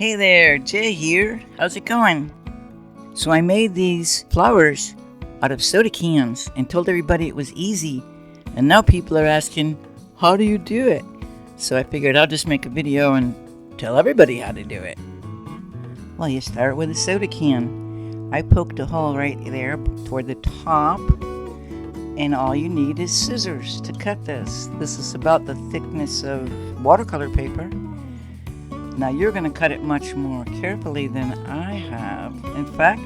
Hey there, Jay here. How's it going? So I made these flowers out of soda cans and told everybody it was easy. And now people are asking, how do you do it? So I figured I'll just make a video and tell everybody how to do it. Well, you start with a soda can. I poked a hole right there toward the top. And all you need is scissors to cut this. This is about the thickness of watercolor paper. Now you're going to cut it much more carefully than I have. In fact,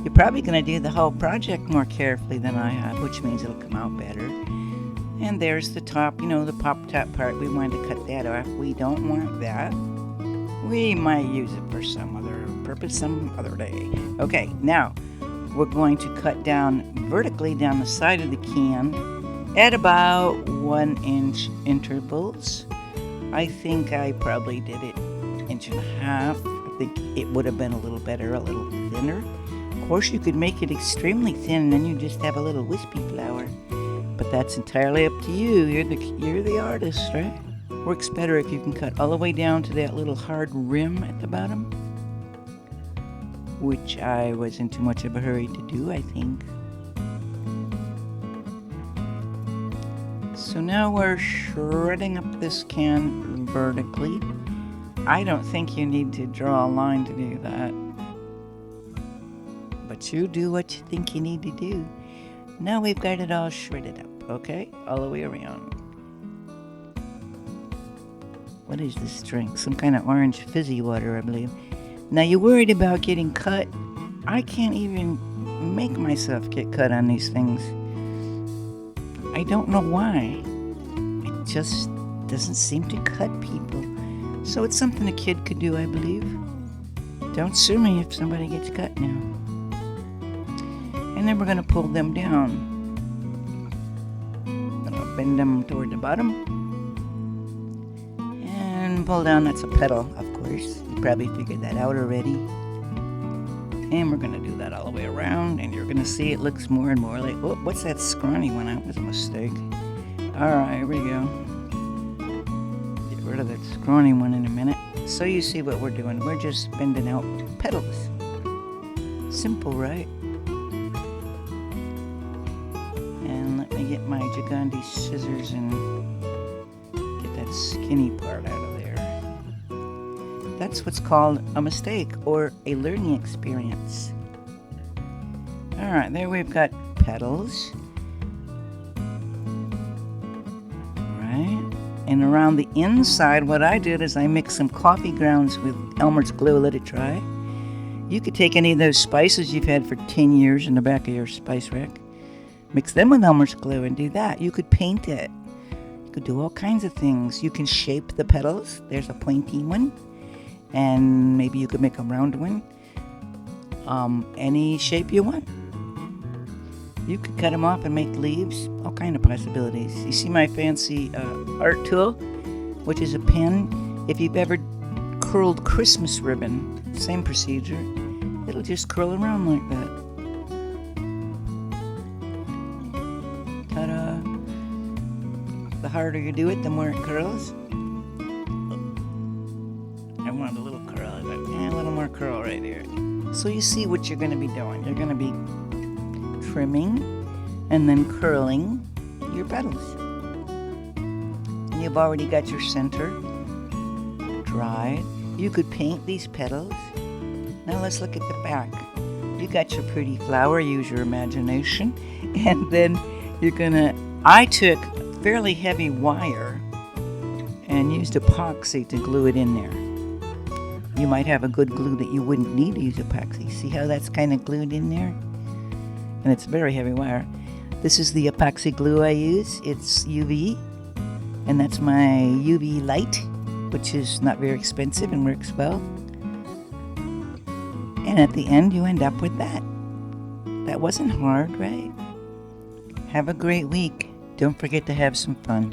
you're probably going to do the whole project more carefully than I have, which means it'll come out better. And there's the top, the pop top part. We want to cut that off. We don't want that. We might use it for some other purpose some other day. Okay, now we're going to cut down vertically down the side of the can at about 1 inch intervals. I think I probably did it 1.5 inches. I think it would have been a little better, a little thinner. Of course, you could make it extremely thin and then you just have a little wispy flower. But that's entirely up to you. You're the artist, right? Works better if you can cut all the way down to that little hard rim at the bottom, which I was in too much of a hurry to do, I think. So now we're shredding up this can vertically. I don't think you need to draw a line to do that, but you do what you think you need to do. Now we've got it all shredded up, okay? All the way around. What is this drink? Some kind of orange fizzy water, I believe. Now you're worried about getting cut. I can't even make myself get cut on these things. I don't know why. It just doesn't seem to cut people. So it's something a kid could do, I believe. Don't sue me if somebody gets cut now. And then we're going to pull them down. Gonna bend them toward the bottom. And pull down, that's a petal, of course. You probably figured that out already. And we're going to do that all the way around. And you're going to see it looks more and more like, oh, what's that scrawny one? That was a mistake. Alright, here we go. Rid of that scrawny one in a minute. So you see what we're doing. We're just bending out petals. Simple, right? And let me get my Gigandi scissors and get that skinny part out of there. That's what's called a mistake or a learning experience. Alright, there we've got petals. And around the inside, what I did is I mixed some coffee grounds with Elmer's glue, let it dry. You could take any of those spices you've had for 10 years in the back of your spice rack, mix them with Elmer's glue and do that. You could paint it. You could do all kinds of things. You can shape the petals. There's a pointy one. And maybe you could make a round one. Any shape you want. You could cut them off and make leaves, all kind of possibilities. You see my fancy art tool, which is a pen. If you've ever curled Christmas ribbon, same procedure. It'll just curl around like that. Ta-da! The harder you do it, the more it curls. I want a little curl, but a little more curl right here. So you see what you're going to be doing. You're going to be trimming and then curling your petals. And you've already got your center dried. You could paint these petals. Now let's look at the back. You got your pretty flower, use your imagination. And then I took fairly heavy wire and used epoxy to glue it in there. You might have a good glue that you wouldn't need to use epoxy. See how that's kind of glued in there? And it's very heavy wire. This is the epoxy glue I use. It's UV, and that's my UV light, which is not very expensive and works well. And at the end, you end up with that. That wasn't hard, right? Have a great week. Don't forget to have some fun.